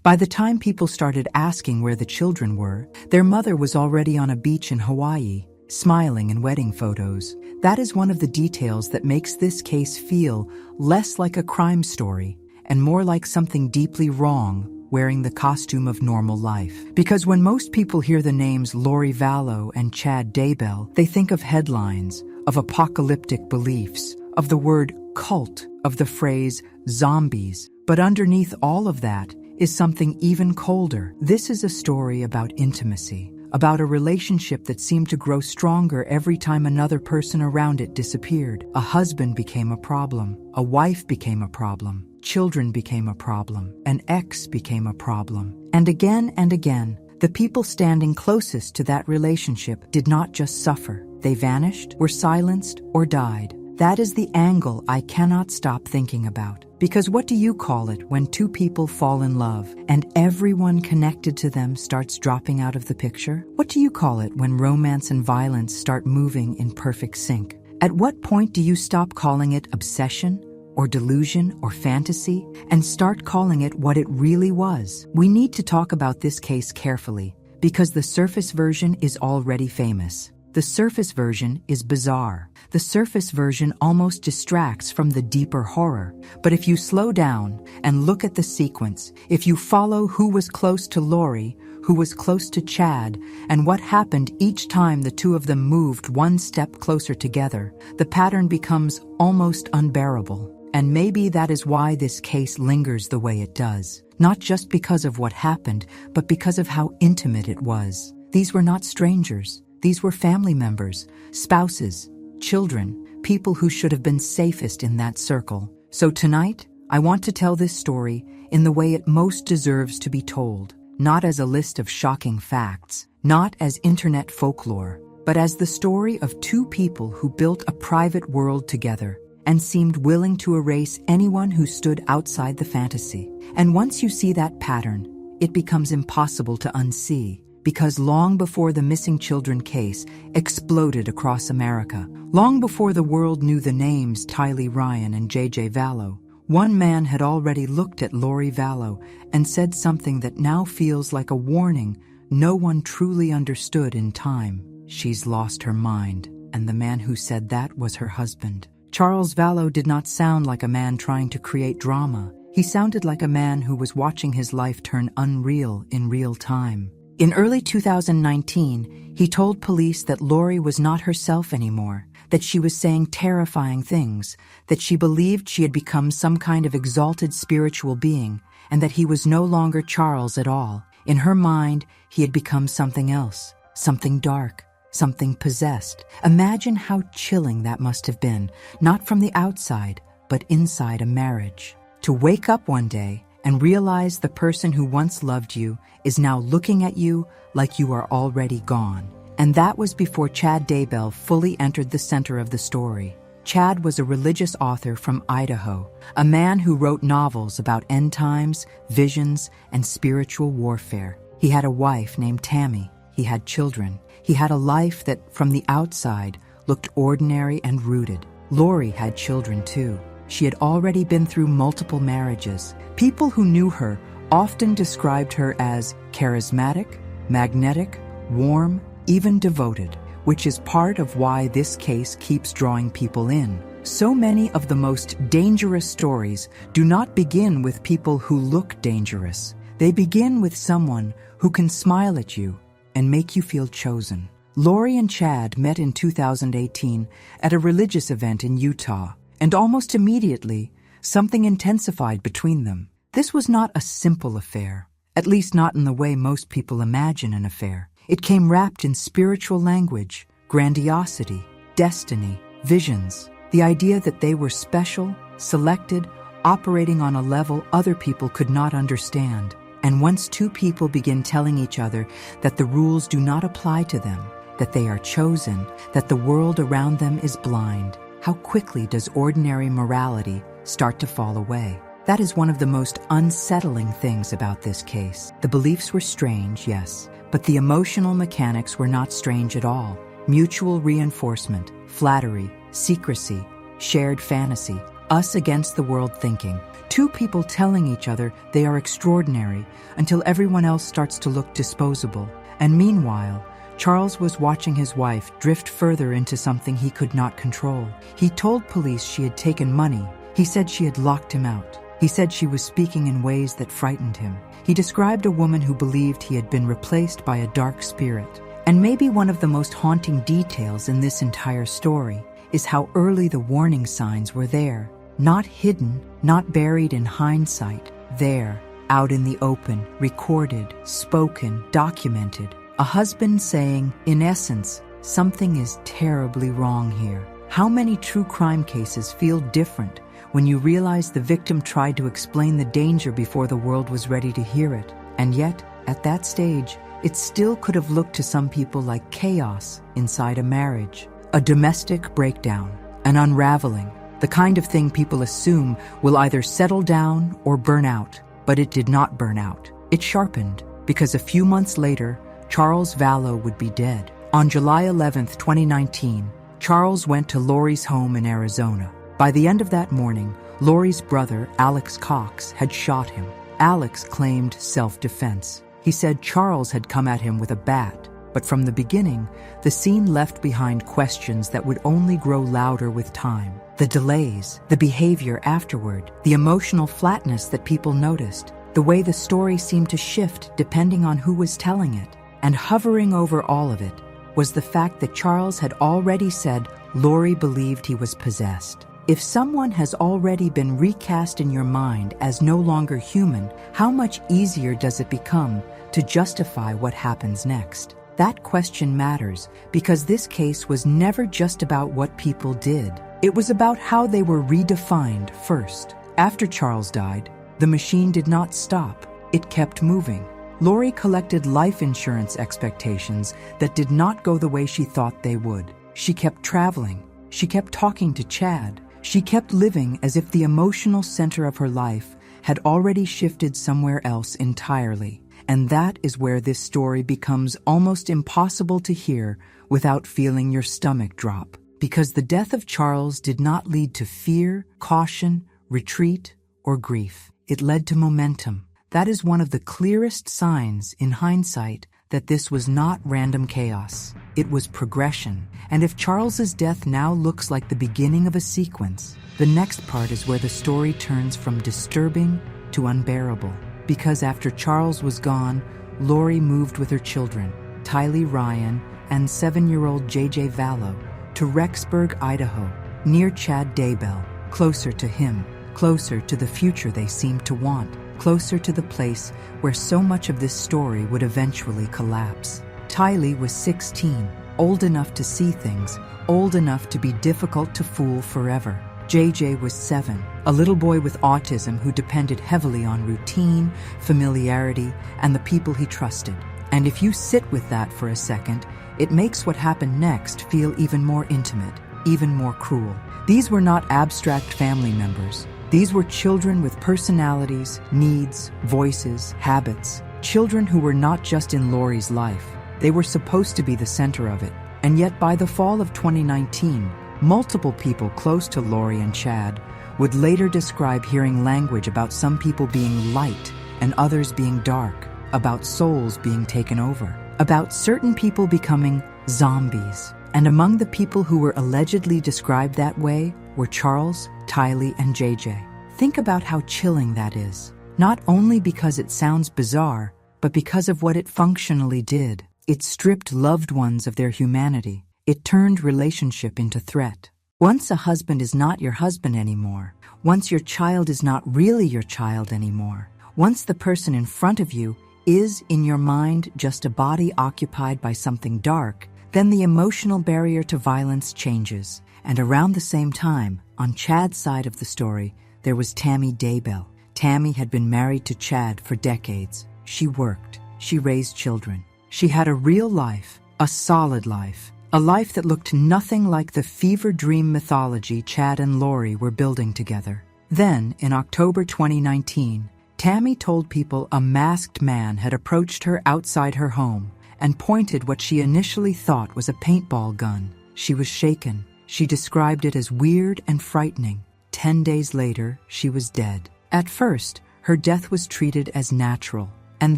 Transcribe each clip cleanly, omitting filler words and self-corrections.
By the time people started asking where the children were, their mother was already on a beach in Hawaii, smiling in wedding photos. That is one of the details that makes this case feel less like a crime story and more like something deeply wrong wearing the costume of normal life. Because when most people hear the names Lori Vallow and Chad Daybell, they think of headlines, of apocalyptic beliefs, of the word cult, of the phrase zombies. But underneath all of that is something even colder. This is a story about intimacy, about a relationship that seemed to grow stronger every time another person around it disappeared. A husband became a problem, a wife became a problem, children became a problem, an ex became a problem. And again, the people standing closest to that relationship did not just suffer. They vanished, were silenced, or died. That is the angle I cannot stop thinking about. Because what do you call it when two people fall in love and everyone connected to them starts dropping out of the picture? What do you call it when romance and violence start moving in perfect sync? At what point do you stop calling it obsession or delusion or fantasy and start calling it what it really was? We need to talk about this case carefully because the surface version is already famous. The surface version is bizarre. The surface version almost distracts from the deeper horror. But if you slow down and look at the sequence, if you follow who was close to Lori, who was close to Chad, and what happened each time the two of them moved one step closer together, the pattern becomes almost unbearable. And maybe that is why this case lingers the way it does. Not just because of what happened, but because of how intimate it was. These were not strangers. These were family members, spouses, children, people who should have been safest in that circle. So tonight, I want to tell this story in the way it most deserves to be told. Not as a list of shocking facts, not as internet folklore, but as the story of two people who built a private world together and seemed willing to erase anyone who stood outside the fantasy. And once you see that pattern, it becomes impossible to unsee. Because long before the missing children case exploded across America, long before the world knew the names Tylee and JJ Vallow, one man had already looked at Lori Vallow and said something that now feels like a warning no one truly understood in time. She's lost her mind, and the man who said that was her husband. Charles Vallow did not sound like a man trying to create drama. He sounded like a man who was watching his life turn unreal in real time. In early 2019, he told police that Lori was not herself anymore, that she was saying terrifying things, that she believed she had become some kind of exalted spiritual being, and that he was no longer Charles at all. In her mind, he had become something else, something dark, something possessed. Imagine how chilling that must have been, not from the outside, but inside a marriage. To wake up one day and realize the person who once loved you is now looking at you like you are already gone. And that was before Chad Daybell fully entered the center of the story. Chad was a religious author from Idaho, a man who wrote novels about end times, visions, and spiritual warfare. He had a wife named Tammy. He had children. He had a life that, from the outside, looked ordinary and rooted. Lori had children too. She had already been through multiple marriages. People who knew her often described her as charismatic, magnetic, warm, even devoted, which is part of why this case keeps drawing people in. So many of the most dangerous stories do not begin with people who look dangerous. They begin with someone who can smile at you and make you feel chosen. Lori and Chad met in 2018 at a religious event in Utah. And almost immediately, something intensified between them. This was not a simple affair, at least not in the way most people imagine an affair. It came wrapped in spiritual language, grandiosity, destiny, visions, the idea that they were special, selected, operating on a level other people could not understand. And once two people begin telling each other that the rules do not apply to them, that they are chosen, that the world around them is blind, how quickly does ordinary morality start to fall away? That is one of the most unsettling things about this case. The beliefs were strange, yes, but the emotional mechanics were not strange at all. Mutual reinforcement, flattery, secrecy, shared fantasy. us against the world thinking. Two people telling each other they are extraordinary until everyone else starts to look disposable. And meanwhile, Charles was watching his wife drift further into something he could not control. He told police she had taken money. He said she had locked him out. He said she was speaking in ways that frightened him. He described a woman who believed he had been replaced by a dark spirit. And maybe one of the most haunting details in this entire story is how early the warning signs were there. Not hidden, not buried in hindsight. There, out in the open, recorded, spoken, documented. A husband saying, in essence, something is terribly wrong here. How many true crime cases feel different when you realize the victim tried to explain the danger before the world was ready to hear it? And yet, at that stage, it still could have looked to some people like chaos inside a marriage, a domestic breakdown, an unraveling, the kind of thing people assume will either settle down or burn out. But it did not burn out. It sharpened, because a few months later, Charles Vallow would be dead. On July 11, 2019, Charles went to Lori's home in Arizona. By the end of that morning, Lori's brother, Alex Cox, had shot him. Alex claimed self-defense. He said Charles had come at him with a bat. But from the beginning, the scene left behind questions that would only grow louder with time. The delays, the behavior afterward, the emotional flatness that people noticed, the way the story seemed to shift depending on who was telling it. And hovering over all of it was the fact that Charles had already said Lori believed he was possessed. If someone has already been recast in your mind as no longer human, how much easier does it become to justify what happens next? That question matters because this case was never just about what people did. It was about how they were redefined first. After Charles died, the machine did not stop. It kept moving. Lori collected life insurance expectations that did not go the way she thought they would. She kept traveling. She kept talking to Chad. She kept living as if the emotional center of her life had already shifted somewhere else entirely. And that is where this story becomes almost impossible to hear without feeling your stomach drop. Because the death of Charles did not lead to fear, caution, retreat, or grief. It led to momentum. That is one of the clearest signs, in hindsight, that this was not random chaos. It was progression. And if Charles's death now looks like the beginning of a sequence, the next part is where the story turns from disturbing to unbearable. Because after Charles was gone, Lori moved with her children, Tylee Ryan and 7-year-old JJ Vallow, to Rexburg, Idaho, near Chad Daybell, closer to him, closer to the future they seemed to want, closer to the place where so much of this story would eventually collapse. Tylee was 16, old enough to see things, old enough to be difficult to fool forever. JJ was 7, a little boy with autism who depended heavily on routine, familiarity, and the people he trusted. And if you sit with that for a second, it makes what happened next feel even more intimate, even more cruel. These were not abstract family members. These were children with personalities, needs, voices, habits. Children who were not just in Lori's life. They were supposed to be the center of it. And yet by the fall of 2019, multiple people close to Lori and Chad would later describe hearing language about some people being light and others being dark, about souls being taken over, about certain people becoming zombies. And among the people who were allegedly described that way were Charles, Tylee, and JJ. Think about how chilling that is. Not only because it sounds bizarre, but because of what it functionally did. It stripped loved ones of their humanity. It turned relationship into threat. Once a husband is not your husband anymore, once your child is not really your child anymore, once the person in front of you is, in your mind, just a body occupied by something dark, then the emotional barrier to violence changes. And around the same time, on Chad's side of the story, there was Tammy Daybell. Tammy had been married to Chad for decades. She worked. She raised children. She had a real life, a solid life. A life that looked nothing like the fever dream mythology Chad and Lori were building together. Then, in October 2019, Tammy told people a masked man had approached her outside her home and pointed what she initially thought was a paintball gun. She was shaken. She described it as weird and frightening. 10 days later, she was dead. At first, her death was treated as natural, and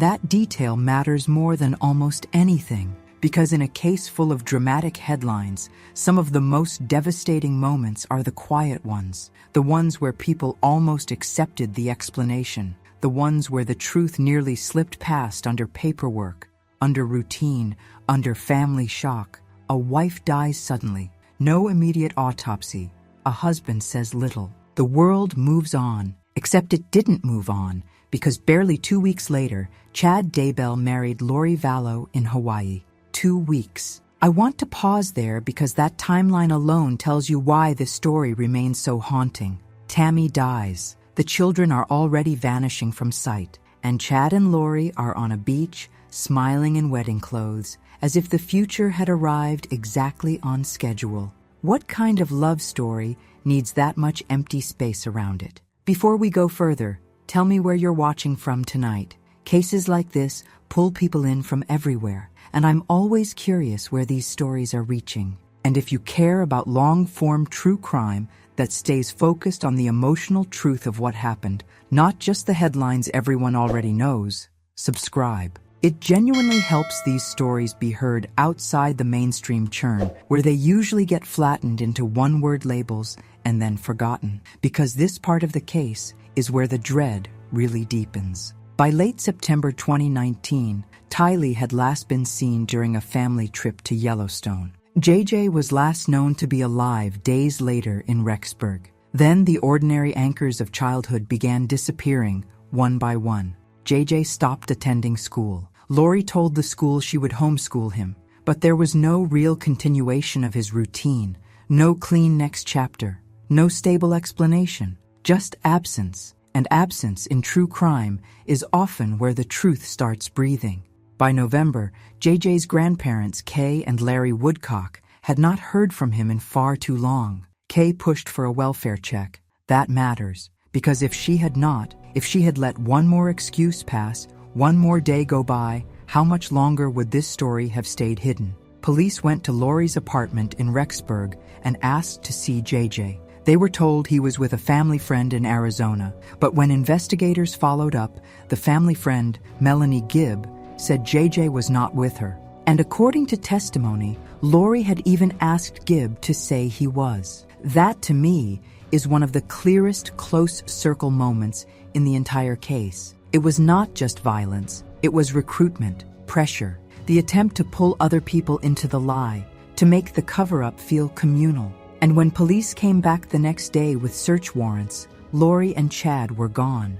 that detail matters more than almost anything, because in a case full of dramatic headlines, some of the most devastating moments are the quiet ones, the ones where people almost accepted the explanation, the ones where the truth nearly slipped past under paperwork, under routine, under family shock. A wife dies suddenly, no immediate autopsy. A husband says little. The world moves on, except it didn't move on, because barely 2 weeks later, Chad Daybell married Lori Vallow in Hawaii. 2 weeks. I want to pause there because that timeline alone tells you why this story remains so haunting. Tammy dies. The children are already vanishing from sight, and Chad and Lori are on a beach, smiling in wedding clothes, as if the future had arrived exactly on schedule. What kind of love story needs that much empty space around it? Before we go further, tell me where you're watching from tonight. Cases like this pull people in from everywhere, and I'm always curious where these stories are reaching. And if you care about long-form true crime that stays focused on the emotional truth of what happened, not just the headlines everyone already knows, subscribe. It genuinely helps these stories be heard outside the mainstream churn, where they usually get flattened into one-word labels and then forgotten, because this part of the case is where the dread really deepens. By late September 2019, Tylee had last been seen during a family trip to Yellowstone. JJ was last known to be alive days later in Rexburg. Then the ordinary anchors of childhood began disappearing one by one. JJ stopped attending school. Lori told the school she would homeschool him, but there was no real continuation of his routine, no clean next chapter, no stable explanation, just absence. And absence in true crime is often where the truth starts breathing. By November, JJ's grandparents, Kay and Larry Woodcock, had not heard from him in far too long. Kay pushed for a welfare check. That matters, because if she had let one more excuse pass, one more day go by, how much longer would this story have stayed hidden? Police went to Lori's apartment in Rexburg and asked to see JJ. They were told he was with a family friend in Arizona, but when investigators followed up, the family friend, Melanie Gibb, said JJ was not with her. And according to testimony, Lori had even asked Gibb to say he was. That, to me, is one of the clearest close circle moments in the entire case. It was not just violence, it was recruitment, pressure, the attempt to pull other people into the lie, to make the cover-up feel communal. And when police came back the next day with search warrants, Lori and Chad were gone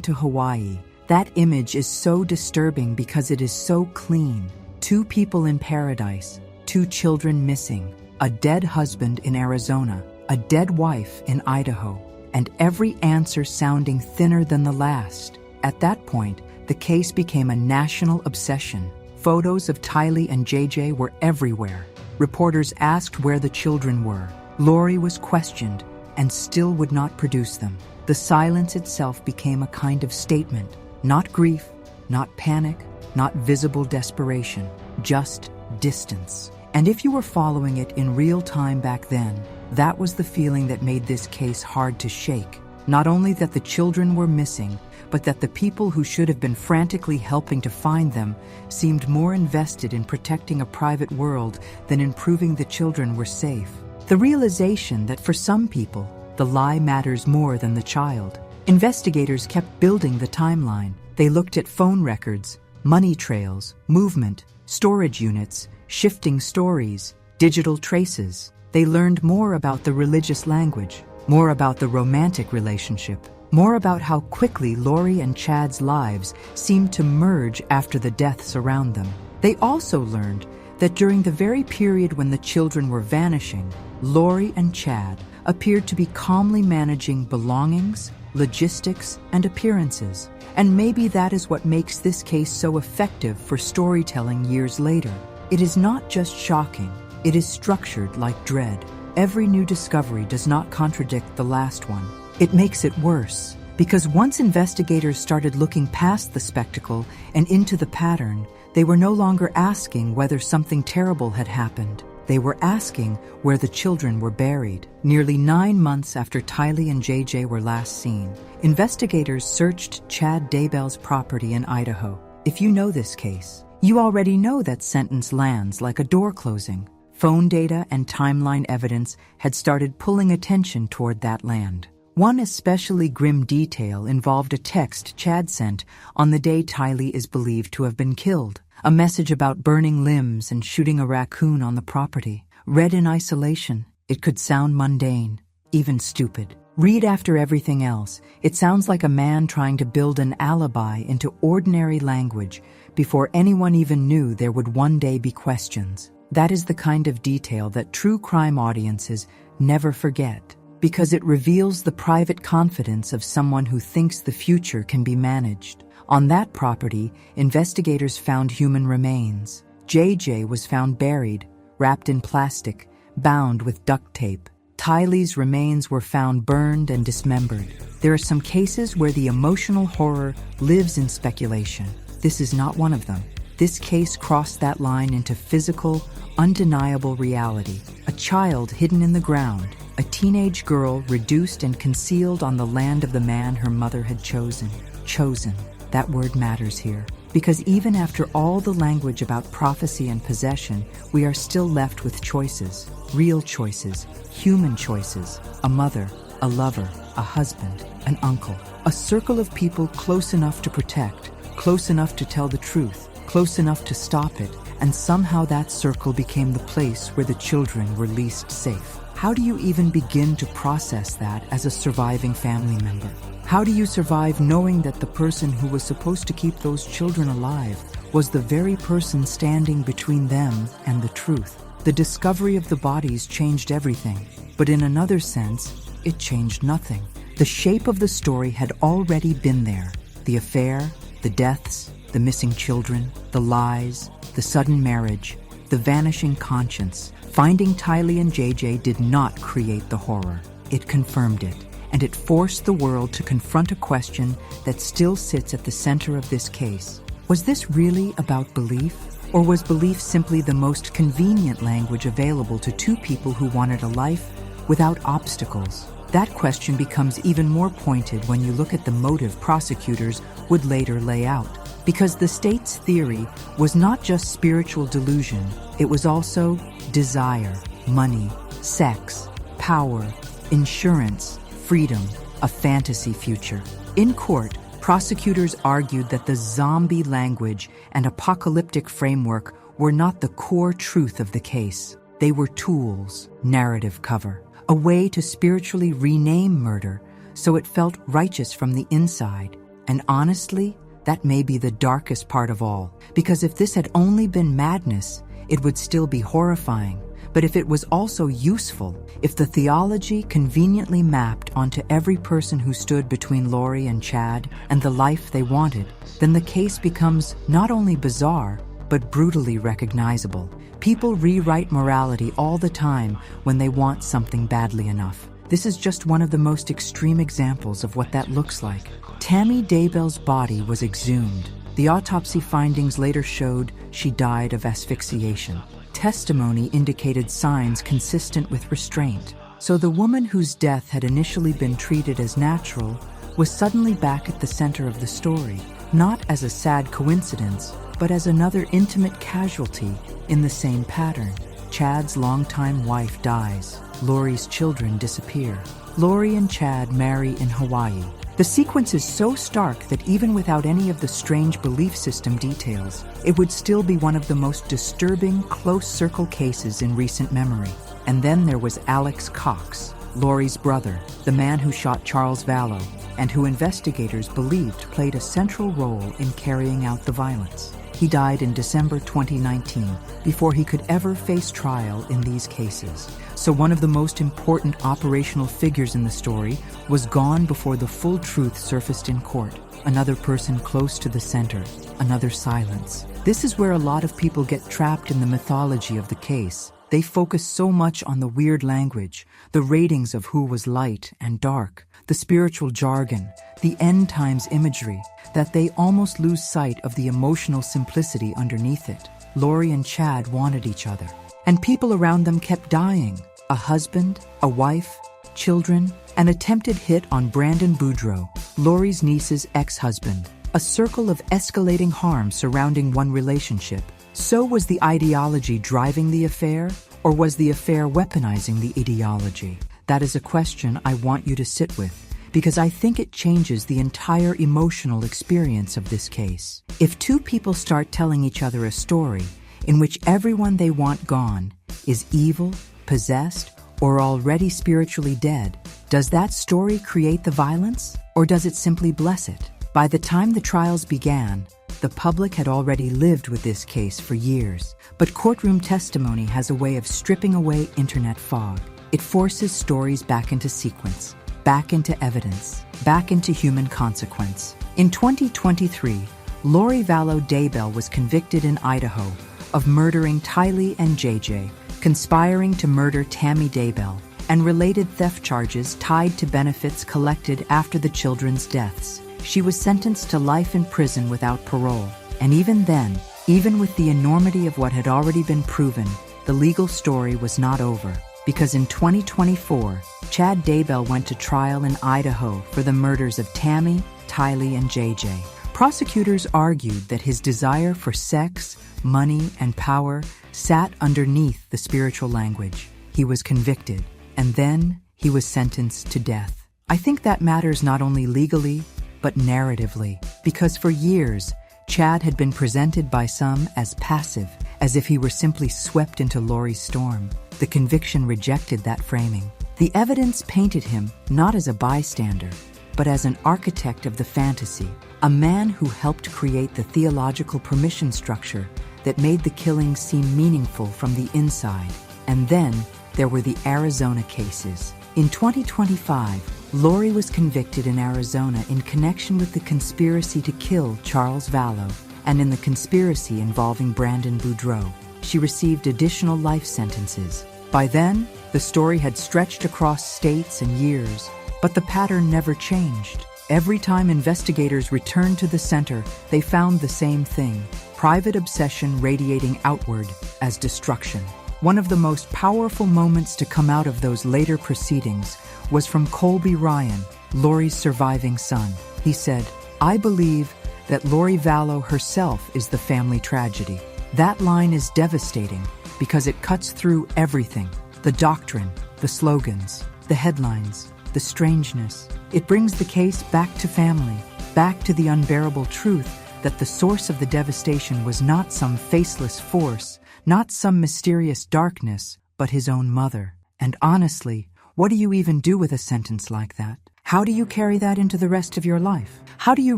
to Hawaii. That image is so disturbing because it is so clean. 2 people in paradise, 2 children missing, a dead husband in Arizona, a dead wife in Idaho, and every answer sounding thinner than the last. At that point, the case became a national obsession. Photos of Tylee and JJ were everywhere. Reporters asked where the children were. Lori was questioned and still would not produce them. The silence itself became a kind of statement. Not grief, not panic, not visible desperation, just distance. And if you were following it in real time back then, that was the feeling that made this case hard to shake. Not only that the children were missing, but that the people who should have been frantically helping to find them seemed more invested in protecting a private world than in proving the children were safe. The realization that for some people, the lie matters more than the child. Investigators kept building the timeline. They looked at phone records, money trails, movement, storage units, shifting stories, digital traces. They learned more about the religious language, more about the romantic relationship, more about how quickly Lori and Chad's lives seemed to merge after the deaths around them. They also learned that during the very period when the children were vanishing, Lori and Chad appeared to be calmly managing belongings, logistics, and appearances. And maybe that is what makes this case so effective for storytelling years later. It is not just shocking, it is structured like dread. Every new discovery does not contradict the last one. It makes it worse, because once investigators started looking past the spectacle and into the pattern, they were no longer asking whether something terrible had happened. They were asking where the children were buried. Nearly 9 months after Tylee and JJ were last seen, investigators searched Chad Daybell's property in Idaho. If you know this case, you already know that sentence lands like a door closing. Phone data and timeline evidence had started pulling attention toward that land. One especially grim detail involved a text Chad sent on the day Tylee is believed to have been killed. A message about burning limbs and shooting a raccoon on the property. Read in isolation, it could sound mundane, even stupid. Read after everything else, it sounds like a man trying to build an alibi into ordinary language before anyone even knew there would one day be questions. That is the kind of detail that true crime audiences never forget, because it reveals the private confidence of someone who thinks the future can be managed. On that property, investigators found human remains. JJ was found buried, wrapped in plastic, bound with duct tape. Tylee's remains were found burned and dismembered. There are some cases where the emotional horror lives in speculation. This is not one of them. This case crossed that line into physical, undeniable reality. A child hidden in the ground, a teenage girl reduced and concealed on the land of the man her mother had chosen. Chosen. That word matters here, because even after all the language about prophecy and possession, we are still left with choices, real choices, human choices, a mother, a lover, a husband, an uncle, a circle of people close enough to protect, close enough to tell the truth, close enough to stop it, and somehow that circle became the place where the children were least safe. How do you even begin to process that as a surviving family member? How do you survive knowing that the person who was supposed to keep those children alive was the very person standing between them and the truth? The discovery of the bodies changed everything, but in another sense, it changed nothing. The shape of the story had already been there. The affair, the deaths, the missing children, the lies, the sudden marriage, the vanishing conscience. Finding Tylee and JJ did not create the horror. It confirmed it. And it forced the world to confront a question that still sits at the center of this case. Was this really about belief? Or was belief simply the most convenient language available to two people who wanted a life without obstacles? That question becomes even more pointed when you look at the motive prosecutors would later lay out. Because the state's theory was not just spiritual delusion, it was also desire, money, sex, power, insurance, freedom, a fantasy future. In court, prosecutors argued that the zombie language and apocalyptic framework were not the core truth of the case. They were tools, narrative cover, a way to spiritually rename murder so it felt righteous from the inside. And honestly, that may be the darkest part of all, because if this had only been madness, it would still be horrifying. But if it was also useful, if the theology conveniently mapped onto every person who stood between Lori and Chad and the life they wanted, then the case becomes not only bizarre, but brutally recognizable. People rewrite morality all the time when they want something badly enough. This is just one of the most extreme examples of what that looks like. Tammy Daybell's body was exhumed. The autopsy findings later showed she died of asphyxiation. Testimony indicated signs consistent with restraint. So the woman whose death had initially been treated as natural was suddenly back at the center of the story, not as a sad coincidence, but as another intimate casualty in the same pattern. Chad's longtime wife dies. Lori's children disappear. Lori and Chad marry in Hawaii. The sequence is so stark that even without any of the strange belief system details, it would still be one of the most disturbing close-circle cases in recent memory. And then there was Alex Cox, Lori's brother, the man who shot Charles Vallow, and who investigators believed played a central role in carrying out the violence. He died in December 2019, before he could ever face trial in these cases. So one of the most important operational figures in the story was gone before the full truth surfaced in court. Another person close to the center, another silence. This is where a lot of people get trapped in the mythology of the case. They focus so much on the weird language, the ratings of who was light and dark, the spiritual jargon, the end times imagery, that they almost lose sight of the emotional simplicity underneath it. Lori and Chad wanted each other. and people around them kept dying. A husband, a wife, children, an attempted hit on Brandon Boudreaux, Lori's niece's ex-husband. A circle of escalating harm surrounding one relationship. So was the ideology driving the affair, or was the affair weaponizing the ideology? That is a question I want you to sit with, because I think it changes the entire emotional experience of this case. If two people start telling each other a story in which everyone they want gone is evil, possessed, or already spiritually dead, does that story create the violence, or does it simply bless it? By the time the trials began, the public had already lived with this case for years. But courtroom testimony has a way of stripping away internet fog. It forces stories back into sequence, back into evidence, back into human consequence. In 2023, Lori Vallow Daybell was convicted in Idaho of murdering Tylee and JJ, conspiring to murder Tammy Daybell, and related theft charges tied to benefits collected after the children's deaths. She was sentenced to life in prison without parole. And even then, even with the enormity of what had already been proven, the legal story was not over. Because in 2024, Chad Daybell went to trial in Idaho for the murders of Tammy, Tylee, and JJ. Prosecutors argued that his desire for sex, money, and power sat underneath the spiritual language. He was convicted, and then he was sentenced to death. I think that matters not only legally, but narratively, because for years, Chad had been presented by some as passive, as if he were simply swept into Lori's storm. The conviction rejected that framing. The evidence painted him not as a bystander, but as an architect of the fantasy, a man who helped create the theological permission structure that made the killings seem meaningful from the inside. And then there were the Arizona cases. In 2025, Lori was convicted in Arizona in connection with the conspiracy to kill Charles Vallow and in the conspiracy involving Brandon Boudreaux. She received additional life sentences. By then, the story had stretched across states and years, but the pattern never changed. Every time investigators returned to the center, they found the same thing: private obsession radiating outward as destruction. One of the most powerful moments to come out of those later proceedings was from Colby Ryan, Lori's surviving son. He said, "I believe that Lori Vallow herself is the family tragedy." That line is devastating because it cuts through everything: the doctrine, the slogans, the headlines, the strangeness. It brings the case back to family, back to the unbearable truth that the source of the devastation was not some faceless force, not some mysterious darkness, but his own mother. And honestly, what do you even do with a sentence like that? How do you carry that into the rest of your life? How do you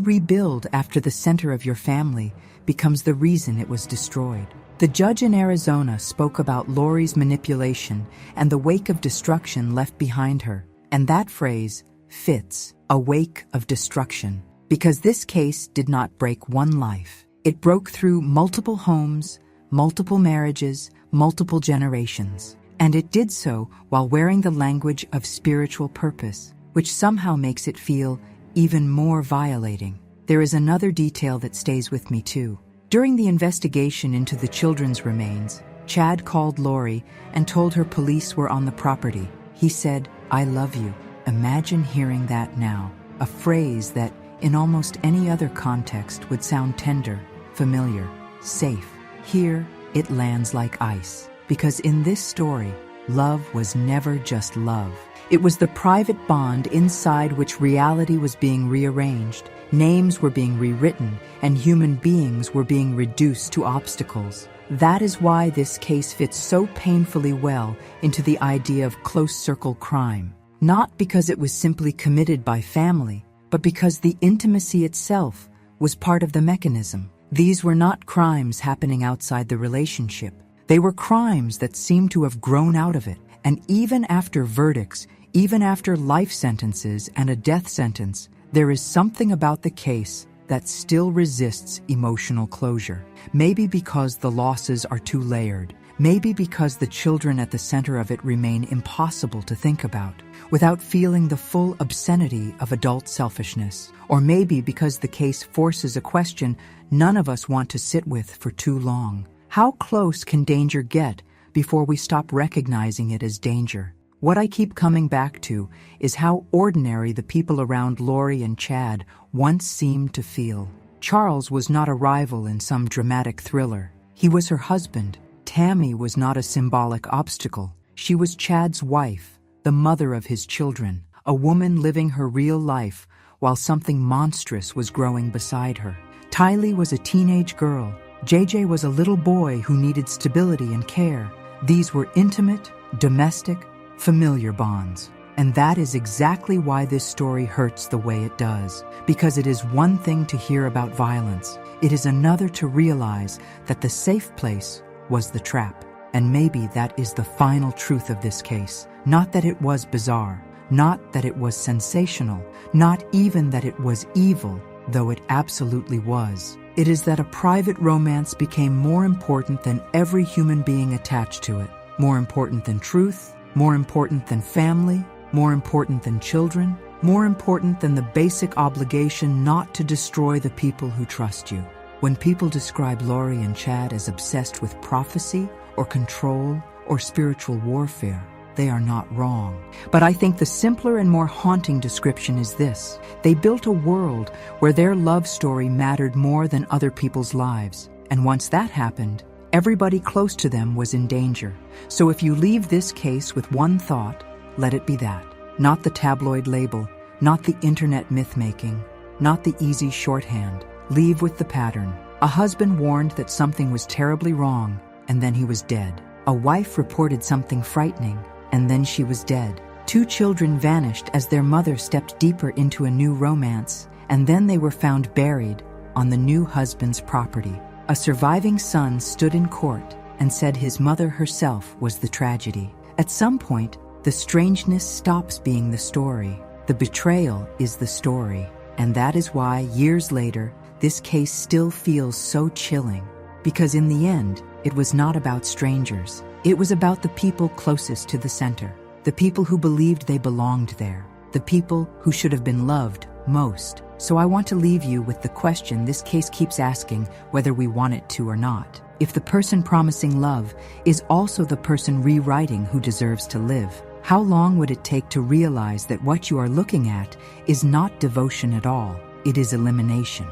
rebuild after the center of your family becomes the reason it was destroyed? The judge in Arizona spoke about Lori's manipulation and the wake of destruction left behind her. And that phrase fits, a wake of destruction, because this case did not break one life. It broke through multiple homes, multiple marriages, multiple generations. And it did so while wearing the language of spiritual purpose, which somehow makes it feel even more violating. There is another detail that stays with me too. During the investigation into the children's remains, Chad called Lori and told her police were on the property. He said, "I love you." Imagine hearing that now, a phrase that in almost any other context would sound tender, familiar, safe. Here, it lands like ice. Because in this story, love was never just love. It was the private bond inside which reality was being rearranged, names were being rewritten, and human beings were being reduced to obstacles. That is why this case fits so painfully well into the idea of close-circle crime. Not because it was simply committed by family, but because the intimacy itself was part of the mechanism. These were not crimes happening outside the relationship. They were crimes that seemed to have grown out of it. And even after verdicts, even after life sentences and a death sentence, there is something about the case that still resists emotional closure. Maybe because the losses are too layered. Maybe because the children at the center of it remain impossible to think about, without feeling the full obscenity of adult selfishness. Or maybe because the case forces a question none of us want to sit with for too long. How close can danger get before we stop recognizing it as danger. What I keep coming back to is how ordinary the people around Lori and Chad once seemed to feel. Charles was not a rival in some dramatic thriller. He was her husband. Tammy was not a symbolic obstacle. She was Chad's wife, the mother of his children, a woman living her real life while something monstrous was growing beside her. Tylee was a teenage girl. JJ was a little boy who needed stability and care. These were intimate, domestic, familiar bonds. And that is exactly why this story hurts the way it does. Because it is one thing to hear about violence. It is another to realize that the safe place was the trap. And maybe that is the final truth of this case. Not that it was bizarre. Not that it was sensational. Not even that it was evil, though it absolutely was. It is that a private romance became more important than every human being attached to it. More important than truth. More important than family, more important than children, more important than the basic obligation not to destroy the people who trust you. When people describe Lori and Chad as obsessed with prophecy or control or spiritual warfare, they are not wrong. But I think the simpler and more haunting description is this. They built a world where their love story mattered more than other people's lives. And once that happened, everybody close to them was in danger. So if you leave this case with one thought, let it be that. Not the tabloid label, not the internet myth-making, not the easy shorthand. Leave with the pattern. A husband warned that something was terribly wrong, and then he was dead. A wife reported something frightening, and then she was dead. 2 children vanished as their mother stepped deeper into a new romance, and then they were found buried on the new husband's property. A surviving son stood in court and said his mother herself was the tragedy. At some point, the strangeness stops being the story. The betrayal is the story. And that is why, years later, this case still feels so chilling. Because in the end, it was not about strangers. It was about the people closest to the center. The people who believed they belonged there. The people who should have been loved most. So I want to leave you with the question this case keeps asking, whether we want it to or not. If the person promising love is also the person rewriting who deserves to live, how long would it take to realize that what you are looking at is not devotion at all? It is elimination.